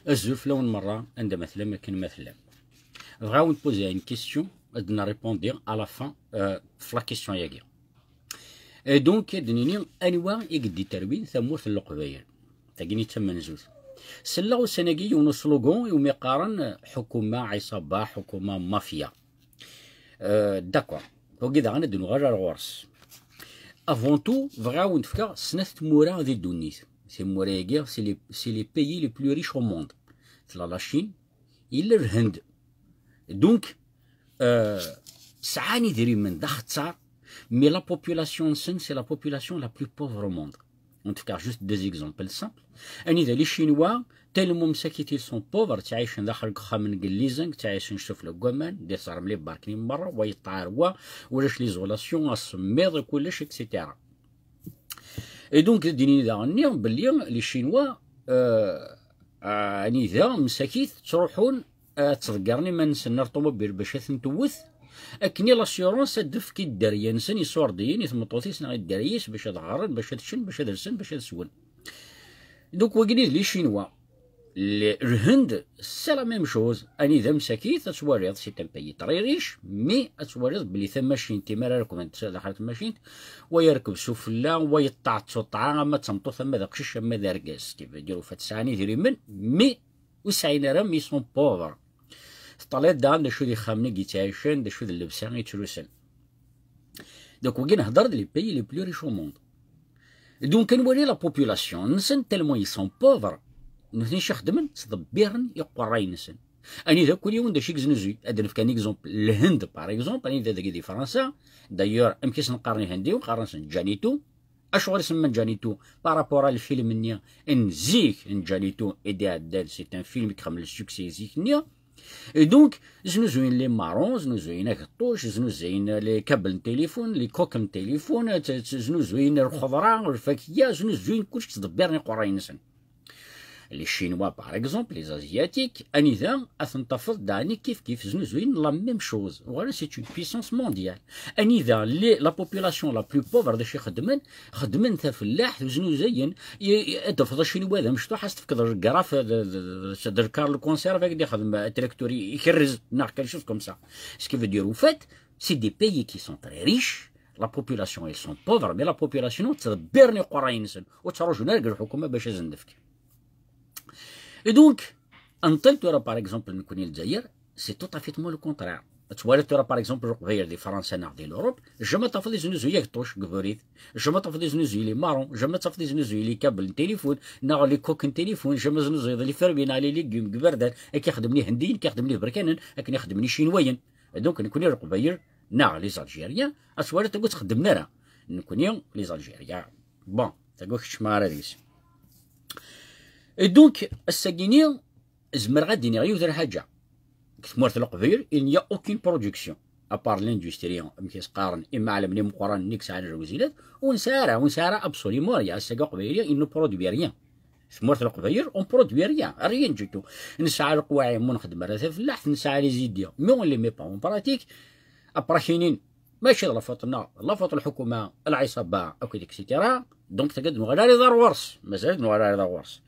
الزوف لون مرة عندما مثلا ما كان مثلا بغاو نبوزي une question بدنا ريبوندير à la fin في لا كيسيون ياكي دونك دنيني انواع يقدي تربين ثمورث القبايل تاكيني تسمى زوز سلا وسناكي ونو سلوغون يوم يقارن حكومة عصابة حكومة مافيا داكور وكذا غندو غير الغورس افون تو بغاو نتفكر سنة مورا ذي الدونيت سي مورا ياكي سي لي بيي لي بلو ريش او موند تلا لا شين إلا الهند دونك سعاني دري من داختصار mais la population c'est la population la plus pauvre au monde. On te fait juste deux exemples simples. Les Chinois, tellement مساكين sont pauvres, تعيشن داخل خامن قليزنك تعيشن شوف القمان دير صار ملي باركين من برا ويطاروا ولاش ليزولاسيون السميض كلش اكسيتيرا. اي دونك ديني داغني بلي لي شينوا يعني ذا مساكين تروحون تصدقرني ما نسنى الطوموبيل باش تنتوث اكني لاسيورونس دف كي الداريه نسن يصور ديين يثمطوثيس نغي الداريس باش تغرد باش تشن باش ترسن باش تسون دوك وكنيز لي شينوا الهند سي لا ميم شوز اني ذا مساكين تسواريض سي تنبي طريريش مي تسواريض بلي ثم ماشين تيما راكم دخلت ماشين ويركب سفلا ويطعطو طعام ما تمطو ثم ذاك الشيء ما داركاس كيف يديروا فتساني ديري من مي وسعينا راه مي سون بوفر طلعت دام دا شو دي خامني كيتعيشن دا شو دي اللبسان يتروسن دوك وكي نهضر لي بيي لي بلو ريش او موند دونك كنوري لا بوبولاسيون نسن تالمون يي سون بوفر نثني خدمن تدبيرن يقراي نسن اني ذا كل يوم دا شي كزنزوي ادنا كان اكزومبل الهند باغ اكزومبل اني ذا دي فرنسا دايور امكيس نقارني هندي وقارن جانيتو اشغل اسم جانيتو بارابور الفيلم نيا نزيك جانيتو ايدي عدال سي ان فيلم كامل سوكسي زيك نيا دونك زنو زوين لي مارون زنو زوين الطوش زنو زوين لي كابل تليفون لي كوكم تليفون زنو زوين الخضره والفاكهه زنو زوين كلشي تدبرني قراين نسن لي شينوا باغ اكزومبل لي زازياتيك اني ذا اثنتفض داني كيف زنو زوين لا ميم شوز فوالا سي اون بيسونس مونديال اني ذا لي لا بوبولاسيون لا بلو بوفر داشي خدمن ثا فلاح زنو زين يدفض الشينوا هذا مش حاس تفكر الكراف در كارل كونسيرف هكذا يخدم تراكتوري يكرز ناقل شوف كوم سا سكي فو دير فات سي دي بيي كي سون تري ريش لا بوبولاسيون ils sont pauvres مي لا بوبولاسيون تدبرني قراين نسن وتروجو نلقى الحكومه باش زندفك Et donc, en tel tu auras par exemple le Zaïre, c'est tout à fait le contraire. Tu vois, par exemple, les Français de l'Europe, je me t'affais des usuels touches, je me t'affais des usuels marrons, je me t'affais des usuels câbles téléphone, les coques téléphone, je me t'affais les fermes, les légumes, gverdan, et qui خدمني هنديين, qui خدمني بركانن, et qui خدمني شينويين. Et donc, nous connaissons les Algériens, à ce moment-là, tu as خدمنا, nous connaissons les Algériens. Bon, tu as dit que Et donc, الساكيني زمر غادي نغيو ذا الحاجة كثمورت القبيل il n'y a aucune production à part l'industrie مكيس قارن إما على مني مقارن نيكس على الوزيلات ونسارة أبسوليمون يا الساكا قبيلية il ne produit rien ثمورت القبيل on produit rien du tout نسعى القواعي منخدم راه فلاح نسعى لي زيديا مي اون لي مي با اون براتيك أبراكينين ماشي لافوتنا لافوت الحكومة العصابة أو كذا اكسيتيرا دونك تقدم غير دار ورس مازال غير دار ورس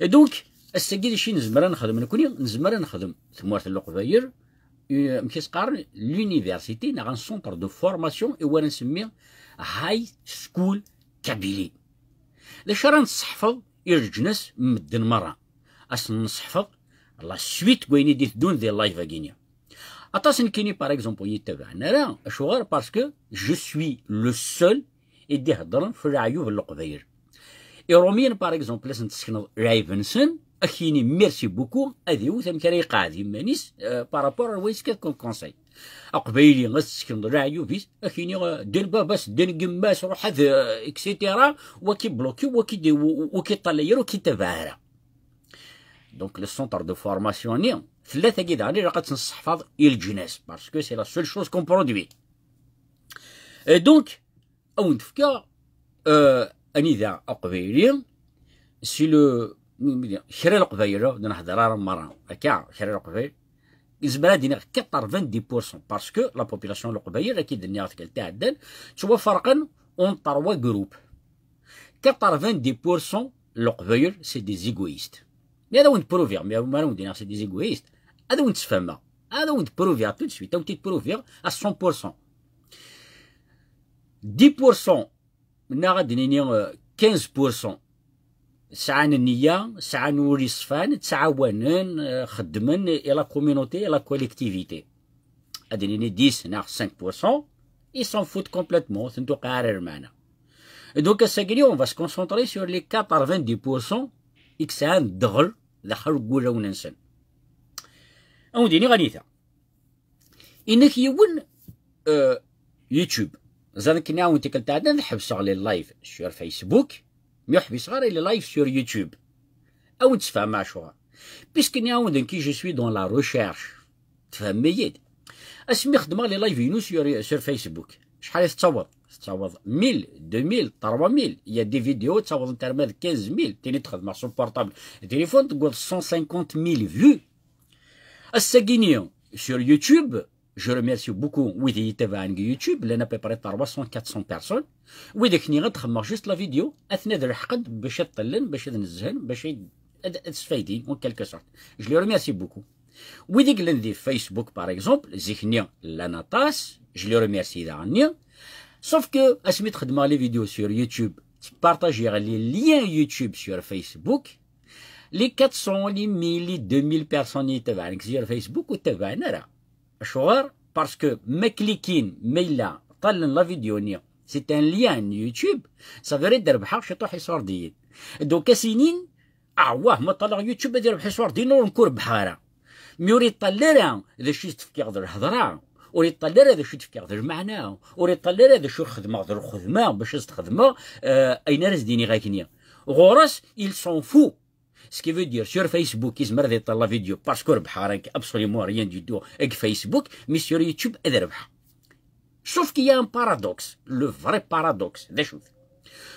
دونك الساكي شي نزمر نخدم نزمر نخدم ثمورت القباير مكيس قارن لونيفرسيتي ناغ ان سونتر دو فورماسيون ايوا نسميه هاي سكول كابيلي لاش راه نصحفظ يرجنس مدن مرة اصلا نصحفظ لا سويت كويني ديت دون دي لايف اكينيا اطاس كيني باغ اكزومبل يتابعنا راه اشغار باسكو جو سوي لو سول يدي هضرن في العيوب القباير إيروميان باغ اكزومبل لازم تسكن رايفنسن أخيني ميرسي بوكو هذي هو ثم كان قاعد مانيس بارابور ويس كتكون كونساي أقبيلي غتسكن رايو فيس أخيني دير باباس دير قماس روح هذا إكسيتيرا وكي بلوكي وكي طلير وكي تبارا دونك لو سونتر دو فورماسيون ني ثلاثة كيدا راه غتنصحفظ الجناس باسكو سي لا سول شوز كون برودوي دونك أو نتفكا أني ذا أقبيلي سي لو شري القبيلة نهضر راه مرة هكا شري القبيل زبالة دينا 90% باسكو لا بوبولاسيون القبيل أكيد النيا تعدل تشوف فرقا اون تروا جروب 90% القبيل سي دي زيغويست هذا وين تبروفيغ ما وين دينا سي دي زيغويست هذا وين تفهمها هذا وين تبروفيغ تو سويت وين تبروفيغ 100% 10% منا غادي نيني 15% ساعة النية ساعة نوري صفان تعاونن خدمن إلى كوميونيتي إلى كوليكتيفيتي هادي نيني 10 ناغ 5% ils s'en foutent complètement سنتو قارر معنا دونك الساكني اون فا سكونسونطري سور لي 90% إكسان دغل دخل قولة وننسن أو ديني غنيثا إنك يون يوتيوب زادك كنا وانت كنت عندنا نحبس على اللايف سور فيسبوك يحبس غير لي لايف سور يوتيوب أو تفهم مع شوها بيسكني عاود كي جو سوي دون لا ريشيرش تفهم ميت اسمي خدمة لي لايف ينو سور فيسبوك شحال تصور 1000 2000 3000 يا دي فيديو تصور انت رماد 15000 تاني تخدم سون بورطابل التليفون تقول 150000 فيو الساكينيو سور يوتيوب جو ريميرسي بوكو ويدي يتابعني يوتيوب لان بيبري 300 400 بيرسون ويداك ني غتخمر جوست لا فيديو اثناء الحقد باش تطلن باش تنزهن باش تستفايدين اون كالكو سورت جو لي ريميرسي بوكو ويديك اللي ندير فيسبوك باغ اكزومبل زيكني لانا طاس جو لي ريميرسي داني سوف كو اسمي تخدم لي فيديو سور يوتيوب تبارطاجي لي ليان يوتيوب سور فيسبوك لي 400 لي 1000 لي 2000 بيرسون يتابعك سور فيسبوك وتابعنا راه شغار باسكو ما كليكين ميلا طلن لا فيديو نيا سي ان ليان يوتيوب صافي تربحها شي طوح يصور ديال دوكا سنين واه ما طلع يوتيوب دير بحال صور ديال ونكور بحاره ميوري طلع اذا شي تفكير الهضره وري طلع هذا شو تفكير المعنى وري طلع هذا شو خدمه باش تخدمه اين رزديني غاكنيا غورس ils s'en fout ce qui veut dire sur Facebook يزمر ذي طلع فيديو باسكو ربح راك ابسوليمون ريان دي تو اك فيسبوك مي سور يوتيوب اذا ربح شوف كي ان بارادوكس لو فري بارادوكس ذا شوف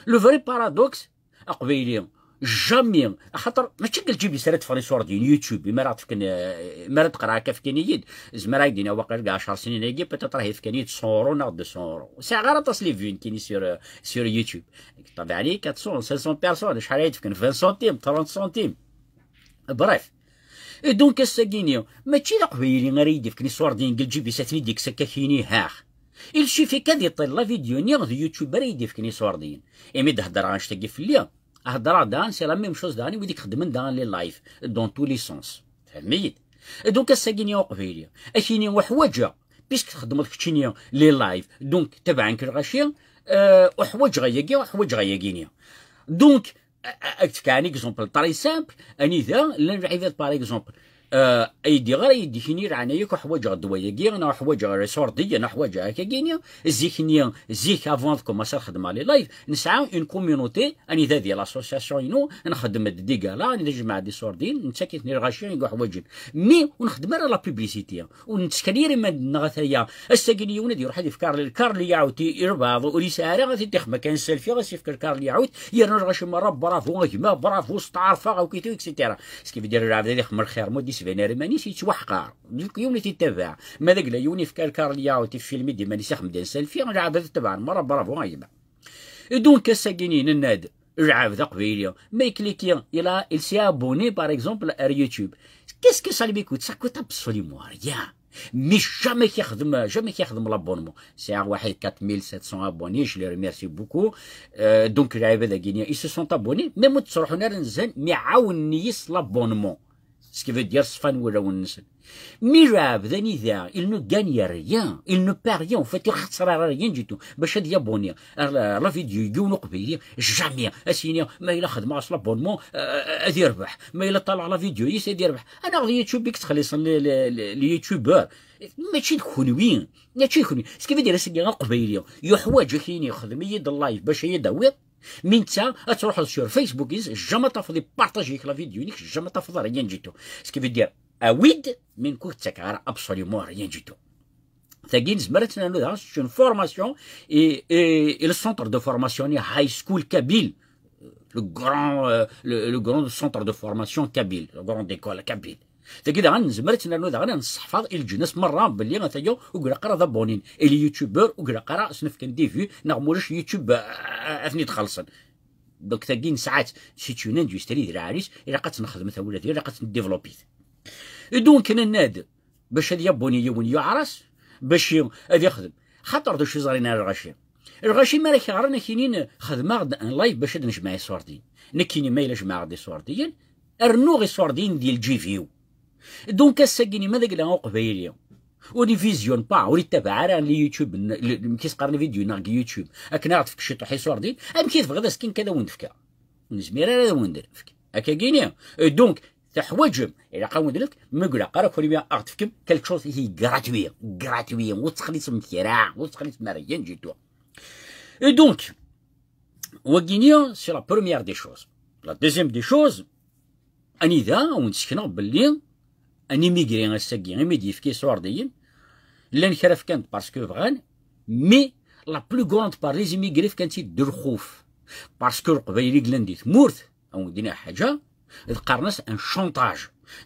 لو فري بارادوكس اقبيلي جامي خاطر ماشي كتجيب لي سيرات فاني صور ديال يوتيوب ما راه تفكن ما راه تقرا كيف كاين يد زعما دينا واقع كاع 10 سنين هكا بيتيت راه يفكن 100 يورو ناخذ 200 يورو ساعه غير تصلي فين كاين سور يوتيوب طبعا عليك 400 500 بيرسون شحال يتفكن 20 سنتيم 30 سنتيم بريف دونك الساكينيو ماشي قبيلي غير يدفكني صور ديال جيبي ساتني ديك سكاكيني هاخ il suffit كاد يطل لا فيديو نيغ يوتيوبر يدفكني صور ديال ايمي تهضر غنشتاقي في الليل هضره دان سي لا ميم شوز داني وديك خدمن دان لي لايف دون تو لي سونس فهميت دونك الساكينيا قبيليا اشيني وحواجه بيسك تخدم لك تشينيا لي لايف دونك تبعك الغاشيه وحواج غياكي وحواج غياكينيا دونك كان اكزومبل طري سامبل اني ذا لنعيفات باغ اكزومبل ايدي غير يديكني رعنايك وحواج غدواياكي انا حواج ريسوردي انا حواج هكاكينيا زيكنيا زيك افون كوماسا نخدم على لايف نسعى اون كوميونيتي اني ذا ديال لاسوسياسيون ينو نخدم ديكالا نجمع دي سوردين نتسكتني الغاشيين كاع حوايج مي ونخدم على لا بوبليسيتي ونتسكنيري ما نغثايا الساكنيون ديال واحد يفكر الكارلي يعاود يرباض وليساري غادي تخما كان سيلفي غادي يفكر الكارلي يعاود يرنا غاشي مره برافو غيما برافو ستعرفا غوكيتو اكسيتيرا سكي دير العبد اللي خمر خير مودي فينيري مانيش يتوحقر ديك يوم اللي تتبع ما داك لا يوني في كارليا و تفيلم دي مانيش خمدان سيلفي نلعب تبع مره برافو غايبه دونك الساكنين الناد العاب ذا قبيليا ما يكليكي الى il s'est abonné par exemple à YouTube qu'est-ce que ça lui coûte ça coûte absolument rien مش جامي كيخدم لابونمون ساعه واحد 4700 ابوني جو لي ريميرسي بوكو دونك العباد كينيا اي سو سون ابوني ميم تروحوا نار نزهن ميعاون يس لابونمون سكي فو دير صفان ولا ونسن ميراب ذاني ذا il ne gagne rien il ne perd rien en fait يخسر rien du tout باش هاد يابوني لا فيديو يجونو قبيلي جامي اسيني ما الا خدم اصلا بونمون غادي يربح ما الا طلع لا فيديو غادي يربح انا غادي يوتيوب بيك تخلص اليوتيوبر ماشي خنوين ماشي خنوين سكي فيدير سيدي قبيلي يحواج كاين يخدم يد اللايف باش يداوي من تا تروح sur فيسبوك جامي تفضي بارطاجي لا فيديو نيك جامي تفضل ريان جيتو سكي فيدير اويد من كنت تكار ابسوليومون ريان جيتو ثاقين زمرتنا نو اون فورماسيون اي لو سونتر دو فورماسيون هاي سكول كابيل لو غران سونتر دو فورماسيون كابيل لو غران ديكول كابيل تاكيد غنزمرتنا نو غانا نصحفظ الجنس مره باللي غتايو وكرا قرا ذا بونين الي يوتيوبر وكرا قرا سنف كان دي فيو نغمولش يوتيوب اثني تخلصن دونك تاكين ساعات سيت اون اندستري ديال العريس الا بقات نخدمتها ولا ديال بقات نديفلوبيت. دونك انا ناد باش هاد يابوني ونيو عرس باش هادي يخدم خاطر دوشي زارين على الغاشي ما راك عرنا كاينين خدمه لايف باش نجمع الصوردين كاينين ما الا جمع دي صوردين ارنو غي صوردين ديال جي فيو. دونك الساكيني ماذا قال لها قبيليه ودي فيزيون با ولي تابع على اليوتيوب كيسقرني فيديو ناق يوتيوب اكن عرفت شي طوحي صوردين ام كيف غدا سكين كذا وندفكا نزمير هذا وندرفك هكا كاينين. دونك تحوجم الى قاود لك مقلا قرا كل بيان ارتفكم كالك شوز هي غراتوي وتخليص مكيرا وتخليص مريان جيتو. دونك وكينيا سي لا بروميير دي شوز. لا دوزيام دي شوز اني ذا ونسكنا باللي اني ميغري الساكي غير ميدي فكي صورديين لان كراف كانت باسكو بغان مي لا بلو غروند بار لي زيميغري كانت يدير خوف باسكو القبايلي كلاندي تمورت او دينا حاجه القرناس ان شونطاج.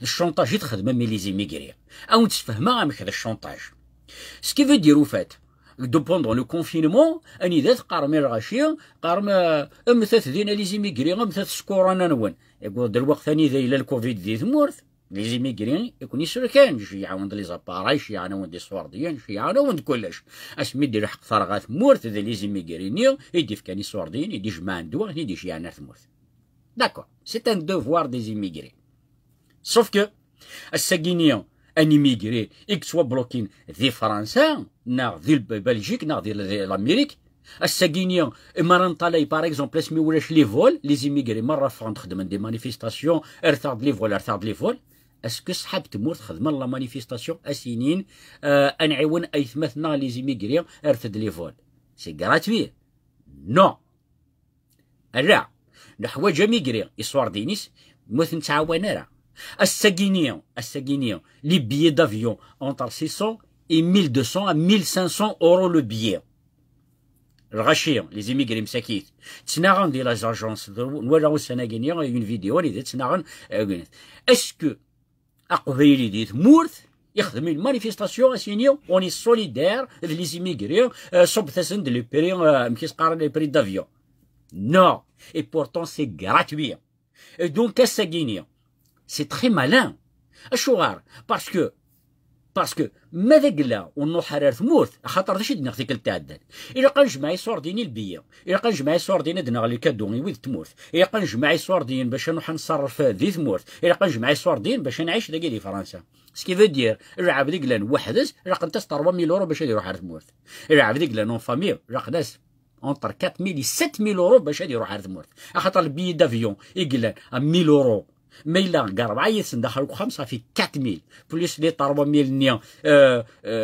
الشونطاج يتخدم مي لي زيميغري او تفهمها مش هذا الشونطاج سكي في ديرو فات دو بوندون لو كونفينمون اني ذات قارمي الغاشيه قارم امثات دينا لي زيميغري امثات سكورانا نون يقول دروك ثاني ذا الى الكوفيد دي تمورت لي زيميغري يكون يسركان شي يعاون لي زاباراي شي يعاون دي صورديين شي يعاون كلش اش ميدير حق فرغات مورت ذا لي زيميغري يدي فكاني صورديين يدي جمع ندوا يدي شي يعني تمورت. D'accord, c'est un devoir des immigrés. Sauf que, الساكينية ان immigré اكسوا بلوكين ذي فرنسا نا ذي بلجيك نا ذي الامريك الساكينية مرة نطالي باغ اكزومبل اسمي ولاش لي فول لي زيميغري مرة فغا نخدم دي مانيفيستاسيون ارتاد لي فول اسكو صحاب تمورت خدم لا مانيفيستاسيون اسينين انعيون ايثمثنا لي زيميغري ارتاد لي فول سي غراتوي نو لا نحواج ميغري يصور دينيس موث نتعاون راه الساكينية لي بيي دافيون اونتر 600 et 1200 à 1500 euros le billet. الغاشية لي زيميغري مساكيت تسناغن ديال لاجونس نوراو السنة كينيا اون فيديو اللي تسناغن اسكو اقبيلي دي تمورت يخدم المانيفيستاسيون اسينيو اوني سوليدير لي زيميغري صوب ثسند لي بري مكيس قارن لي بري دافيون نو اي بورتون سي غراتوي. دونك الساكينية سي تري مالان اشوغار باسكو ماذا قلا ونو حرار تموت خاطر داش دنا خديك التعدل الا قال جمعي صور ديني البيه الا قال جمعي صور دينا دنا لي كادوني ويد تموت الا قال جمعي صور دين باش نروح نصرف ذي تموت الا قال جمعي صور دين باش نعيش داكي دي فرنسا سكي فو دير العاب ديك لان وحدس راه قنت 4000 اورو باش يروح على تموت العاب ديك لان اون فامي راه ناس اونتر 4000 و 7000 اورو باش يروح على تموت خاطر البي دافيون يقلان 1000 اورو ما إلا قرب عيط ندخلو 5 في 4000 بليس لي 4000 نيا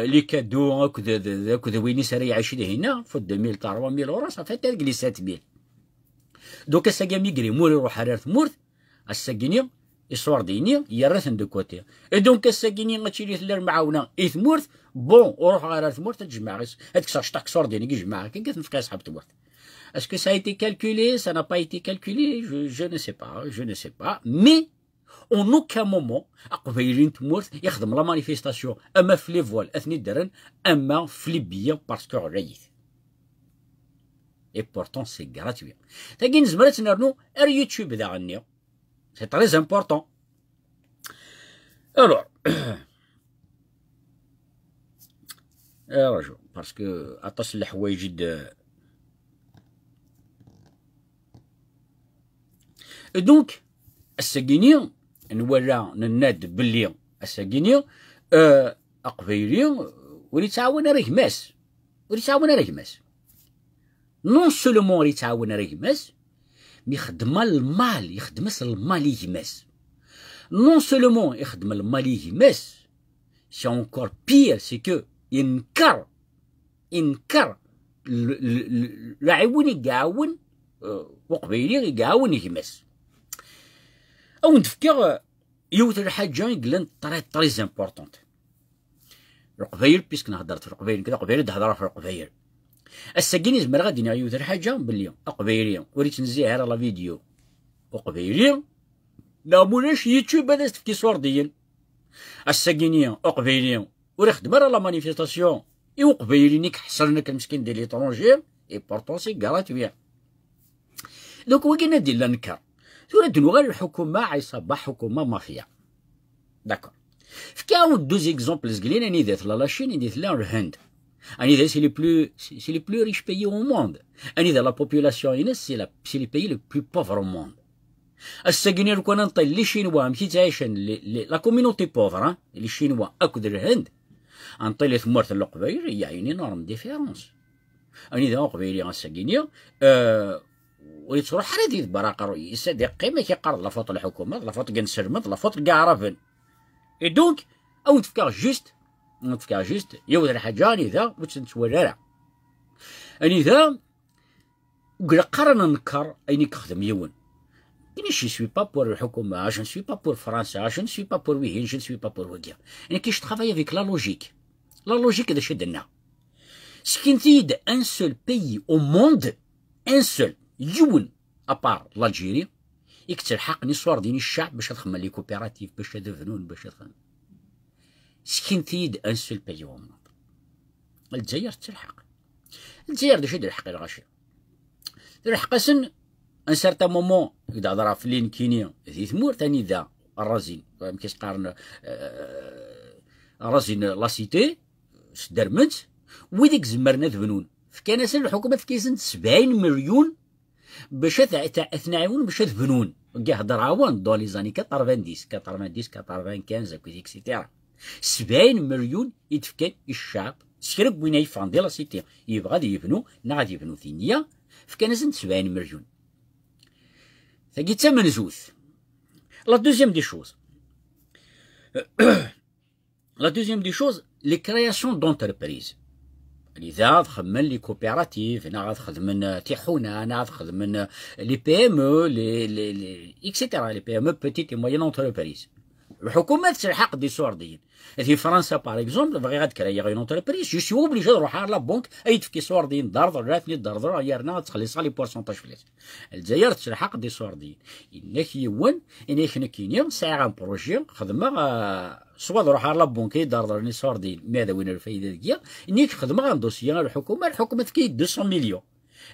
لي كادو هكذا وين ساري يعيش هنا في 2000 4000 اورو صافي تلقى 7000. دوكا الساكا ميغري مور يروح حرار تمورت الساكينيا يصور ديني يرثن دو كوتي دونك الساكينيا غاتشي لي ثلار معاونه تمورت بون وروح على تمورت تجمع هذيك شطاك صور ديني كيجمع كي كتنفقي صحاب تمورت. Est-ce que ça a été calculé? Ça n'a pas été calculé? Je ne sais pas. Mais, en aucun moment, قبيلين تمورت يخدم لا مانيفيستاسيون اما في لي فوال اثني درن اما في لي بيان باسكو عريت. Et pourtant c'est gratuit. تاكين زمرت نرنو اليوتيوب ذا غنيو. C'est très important. Alors, رجو باسكو عطاس الحوايج دونك الساكينية نورا نناد بلي الساكينية أقبيلية ولي تعاون راه يماس نون سولومون ولي تعاون راه يماس مي يخدم المال يماس نون سولومون يخدم المال يماس سي اونكور بير سي كو ينكر العيون يعاون وقبيلي يعاون يماس او نتفكر يوت الحاجه يقلن طري امبورطونت القبايل بيسك نهضرت في القبايل كذا قبايل تهضر في القبايل الساكيني زعما غادي يوت الحاجه بلي قبايلي وريت نزيها على لا فيديو وقبايلي لا مولاش يوتيوب هذا في صور ديال الساكينيه وقبايلي وري خدم على لا مانيفيستاسيون اي قبايلي نيك حصلنا كمسكين ديال ليترونجير اي بورطون سي غراتوي. دوك وكنا ندير لا نكر تولد غير الحكومه عصابه حكومه مافيا داكور فكاو دوز اكزومبل زقلين اني ذات لا شين اني ذات لا الهند اني ذات سي لي بلو ريش بيي او موند اني ذات لا بوبولاسيون ينس سي لي بيي لو بلو بوفر او موند الساكيني لو كان نطي لي شينوا مشي تعيشن لا كومينوتي بوفر لي شينوا اكد الهند نطي لي ثمرت القبايل يعني نورم ديفيرونس اني ذا قبيلي الساكيني ويتروح حريدي براقر يسد قيمه كيقرض لا فوت الحكومه لا فوت كنسرمت لا فوت كاع رافن اي دونك او تفكر جوست يود الحاجه راني ذا باش نتورى اني ذا وقال قرن نكر اني كخدم يون اني شي سوي با بور الحكومه جو سوي با بور فرنسا جو سوي با بور ويهين جو سوي با بور وكيا اني كيش ترافاي افيك لا لوجيك هذا شي درنا سكنتيد ان سول بيي او موند ان سول يون ابار لالجيري يكتر حق نصور ديني الشعب باش تخمم لي كوبيراتيف باش تفنون باش تخمم سكنتيد ان سول بيي او موند الجزائر تلحق الجزائر داش يدير الحق الغاشي دير الحق سن ان سارتا مومون يقدر ضرا في لين كينيا ذي ثمور ثاني ذا الرازين كيس قارن رازين لا سيتي درمنت ويديك زمرنا ذبنون فكان سن الحكومه كيسن 70 مليون باش تنعاون باش تبنون كاع هضر عوان دون لي زاني 90 95 اكسيتيرا 70 مليون يتفكان الشعب سكرب وين يفاندي لا سيتي يبغى يبنو غادي يبنو ثانيه فكان سن 70 مليون ثقي تمن زوث لا دوزيام دي شوز لي كرياسيون دونتربريز لذا خدمن لي كوبيراتيف انا غادخدمن تيحونه انا غادخدمن لي بي ام او لي اكسيتيرا لي بي ام او بيتيت اي موين اونتربريز الحكومه تلحق دي سوردين في فرنسا باغ اكزومبل بغي غتكري اون اونتربريز جو سي اوبليجي نروح على لا بنك اي تفكي سوردين دار راتني دار يرنا تخلص لي بورسونتاج فلوس الجزائر تلحق دي سوردين انك يون انك نكينيا ساعه بروجي خدمه سوا نروح على لا بنك دار سوردين ماذا وين الفايده ديال انك خدمه دوسيان الحكومه تفكي 200 مليون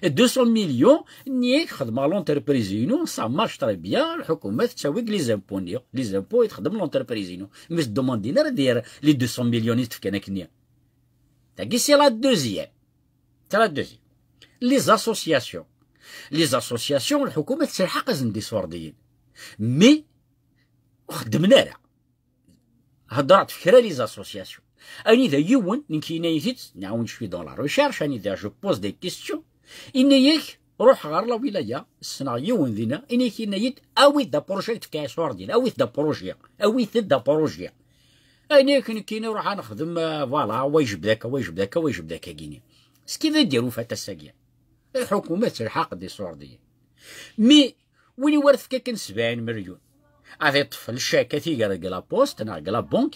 200 مليون نيك خدمه لونتربريزينو سا مارش تري بيان الحكومه تساوي لي زامبو يتخدم لونتربريزينو مش دوموندينا دير لي 200 مليون يتفكنا كنيا تاكي سي لا دوزيام لي زاسوسياسيون الحكومه تلحق زن دي سورديين مي خدمنا لا هضرت فكره لي زاسوسياسيون اني ذا يون نكينايزيت نعاون شوي دون لا ريشيرش اني ذا جو بوز دي كيستيون إنيك روح غير لا ولاية السنة يون ذينا إنيك إنيك أويت دا بروجيكت كاع سوردين أويت دا بروجي إنيك كينا نروح نخدم فوالا ويجب ذاك كيني سكيف يديرو فاتا الساقية الحكومة تلحق دي سوردين مي وين يورث كاكن 70 مليون هذا طفل الشاكة تيقرا لا بوست لا بونك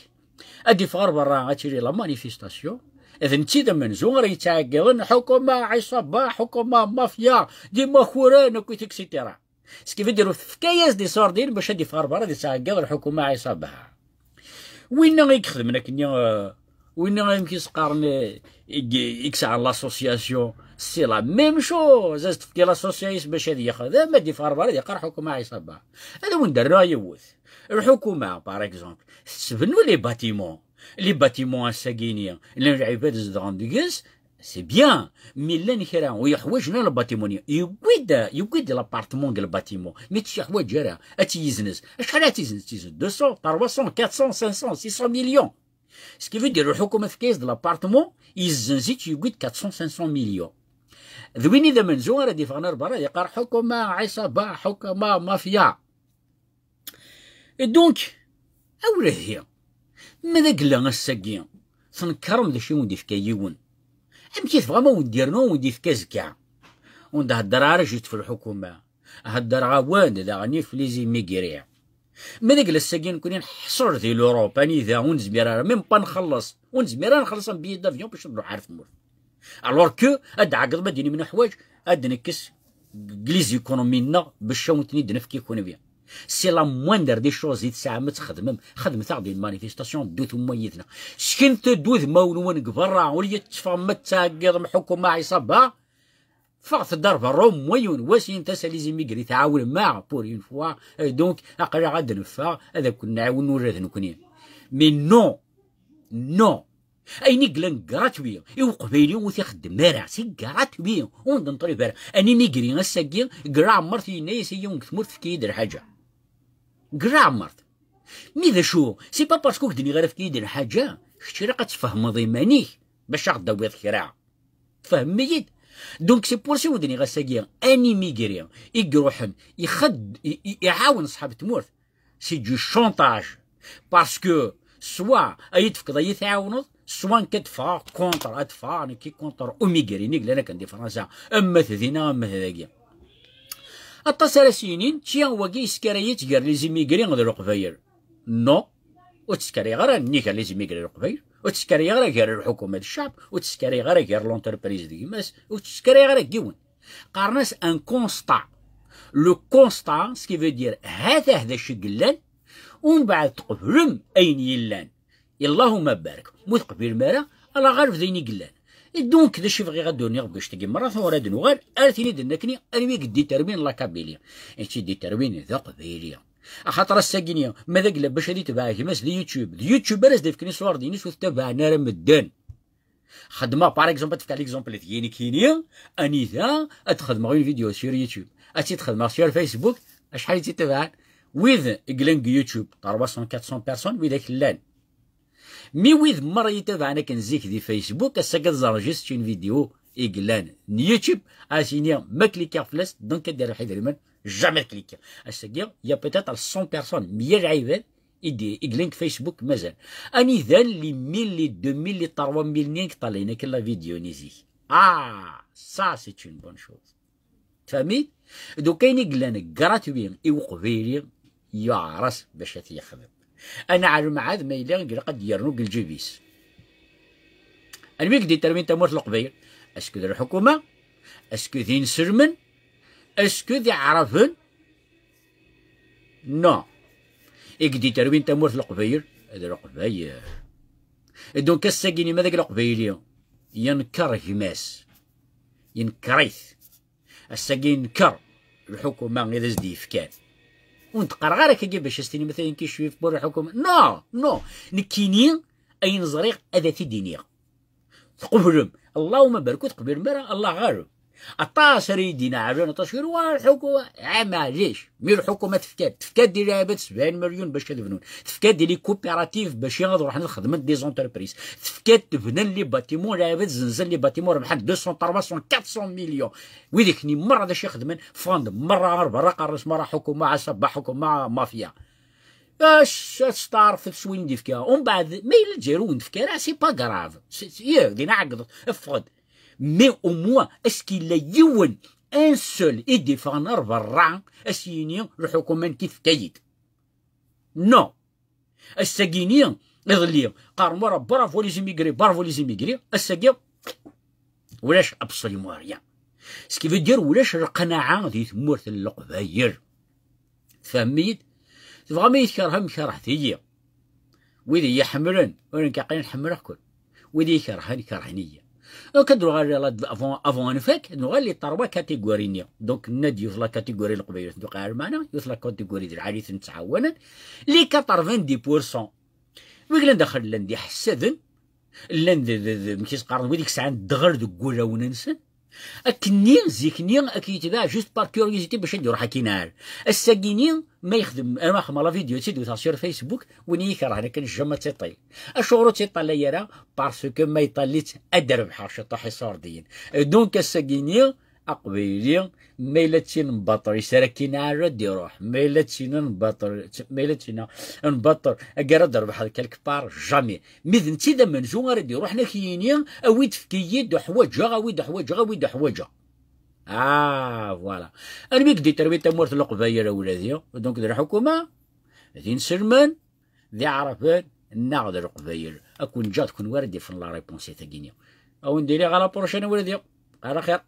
أدي فغر برا غاتيري لا مانيفيستاسيون إذا نتيدا منزون راه يتعاقلن حكومة عصابة حكومة مافيا ديما خوران كويت اكسيتيرا سكيف يديرو في كياس دي سوردين باش هادي فغر برا يتعاقل الحكومة عصابة وين غيخدم كنيا وين غيمكن يسقارن يكسع لاسوسياسيون سي لا ميم شوز از تفكي لاسوسياسيون باش هادي ياخذ ما دي فغر برا يقرا حكومة عصابة هذا وين درنا يوث الحكومة باغ اكزومبل تبنو لي باتيمون الساكينيا اللي العباد زدغان ديكاس سي بيان مي لا نكرا ويحوجنا الباتيمون يقيد لابارتمون ديال الباتيمون مي تشي حوايج راه اتيزنس شحال تيزنس 200 300 400 500 600 مليون سكيفو دير الحكومه في كيس ديال الابارتمون يزنزيت يقيد 400 500 مليون ذويني ذا منزون راه دي فغنر برا يقار حكومه عصابه حكومه مافيا دونك اولا هي ماذا قلنا الساقية تنكرم ذا شي وندي فكا يون ام كيف فغاما ونديرنو وندي فكا زكا وندا هدر عرجت في الحكومة هدر غوان ذا غني في ليزي ميغيريا ماذا قل الساقية نكوني نحصر ذي لوروب اني ذا ونزميرا ميم با نخلص ونزميرا نخلص بيي دافيون باش نروح عارف مول الوغ كو اد عقد ما ديني من حوايج اد نكس كليز ايكونومينا باش شاونتني دنفكي يكون بيان سي لا موندر دي شوز يتساعمت خدمت غادي المانيفيستاسيون دوث ميتنا شكنت دوث مولون قبرا ولي تفهمت تاقيض حكومة عصابة فقط ضرب روم ويون واسين تسالي زي ميغري تعاون مع بور اون فوا دونك اقرا غاد نفا هذا كنا نعاون نورث نكوني مي نو نو ايني كلان غراتوي يوقف بيني وتيخدم مارع سي غراتوي وندنطري بارع اني ميغري غساكي كرا عمرتي نايس يوم تموت في كيدر حاجه كرا عمرت مي ذا شو سي با باسكو كدني غير في كيدر حاجه شتي راه كتفهم ضيمانيك باش غدا بيض كراع فهميت دونك سي بور سي ودني غساكي اني ميغري يروح يعاون صحاب تمورت سي دو شونتاج باسكو سوا ايت في قضيه تعاونوا سوا كتفا كونتر ادفا انا كي كونتر اوميغريني انا كندير فرنسا اما ثذينا اما هذاكيا اتصل سنين تيا واكي سكاريت غير لي زيميغري غير القباير نو وتسكري غير نيكا لي زيميغري القباير وتسكري غير الحكومه الشعب وتسكري غير لونتربريز ديماس وتسكري غير كيون قارناس ان كونستا لو كونستا سكي فو دير هذا الشيء قلان ومن بعد تقبلم اين يلان اللهم بارك مثقبل مرا الله غالب ذيني قلان دونك ذا الشيء بغي غادوني باش تجي مرة ثورة دنوغال ارثيني دنكني انوي قدي تربين لا كابيليا انتي دي تربين ذا قبيليا خاطر الساكينيا ماذا قلا باش هادي تبعها كيما اليوتيوب اليوتيوبر ديفكني صور دينيس وتبعنا راه مدان خدمه باغ اكزومبل تفك ليكزومبل ديالي كينيا اني ذا اتخدم غير فيديو سير يوتيوب اتي تخدم سير فيسبوك شحال تتبع ويذ كلانك يوتيوب 300 400 بيرسون وذاك اللان مي ويذ مرة يتابعنا كنزيك دي فيسبوك الساكا زارجستين فيديو إقلان يوتيوب أسينيا ما كليكا فلاس دونك كدير واحد ريمان جامي كليكا الساكا يا بيتيتر 100 بيرسون 100 عيبان يدي إقلانك فيسبوك مازال أني ذان لي 1000 لي 2000 لي 3000 نينك طالينا كلا فيديو نيزيك سا سي اون بون شوز فهميت دو كاين إقلان غراتوين إوقفيلي يعرس باش يخدم انا عالم عاد ما يلا قد يرنوك الجيبيس الميك دي ترمين تموت القبيل اسكو ذي الحكومه اسكو ذي نسرمن اسكو ذي عرفن نو اكدي ترمين تموت القبيل هذا القبيل دونك الساقيني ماذاك القبيلي ينكر هماس ينكريث الساقين ينكر الحكومه غير زدي فكان ونتقرا غير كي باش استني مثلا كيشوي في بور الحكومه نو نكيني اي نزريق هذا في دينيا تقبلهم اللهم بارك تقبل مرا الله غالب الطاسر يدينا عجل تشهير والحكومه معليش مي الحكومه تفكات دير لعبات 70 مليون باش تبنون تفكات دير لي كوبيراتيف باش يغادروا راح نخدم دي زونتربريز تفكات تبنى لي باتيمون لعبات زنزل لي باتيمون ربح 200 300 400 مليون ويديكني مره داش يخدم فوند مره اربع قرص مره حكومه عصب حكومه مافيا اش تعرف في سوين دي فكا ومن بعد ما يلا تجيرون فكا راه سي با كراف يا دينا عقد افقد مي او موا اسكي لا يون ان سول ايدي فانر برا اسيني الحكومه كيف كايد نو الساقيني يظلي قار مورا برافو لي زيميغري برافو لي زيميغري الساقي ولاش ابسوليمون ريان سكي في دير ولاش القناعه دي تمورت القباير فهميت تبغى ما يتكرهم كرهتي ويدي يحملن وانا كاقين نحمل كل ويدي يكرهني كرهنيه كندرو غير افون فاك نو غير لي طروا كاتيغورينيا دونك النادي يوصل كاتيغوري القبيله دوك عارف معنا يوصل كاتيغوري ديال العريس نتعاونا لي 90% ويقول ندخل لندي حسدن لند مكيس قارن وديك الساعه ندغر دكولا وننسى اكني زيكني اكيتباع جوست بار كيوريوزيتي باش ندير روحها كينار الساكيني ما يخدم انا خدم لا فيديو تيدو تاع فيسبوك وني يكره انا كنجم تيطي الشغل تيطلع يرا باسكو ما يطليت ادرب حرشه طاحي صوردين دونك الساكيني اقبيلي ميلتين نبطر يسركين على دي روح ميلتين نبطر ميلتين نبطر اقرا ضرب بحال كالكبار جامي ميذن تيدا منزو غادي روحنا كيينيا اويد فكيد حوايجا غاويد حوايجا غاويد حوايجا فوالا انا بيك دي تربيه تمورت القبايل ولادي دونك دير الحكومه ذي نسلمان ذي عرفان ناخذ القبايل اكون جات كون واردي في لا ريبونسي تاعينيا او نديري على بروشين ولادي على خير.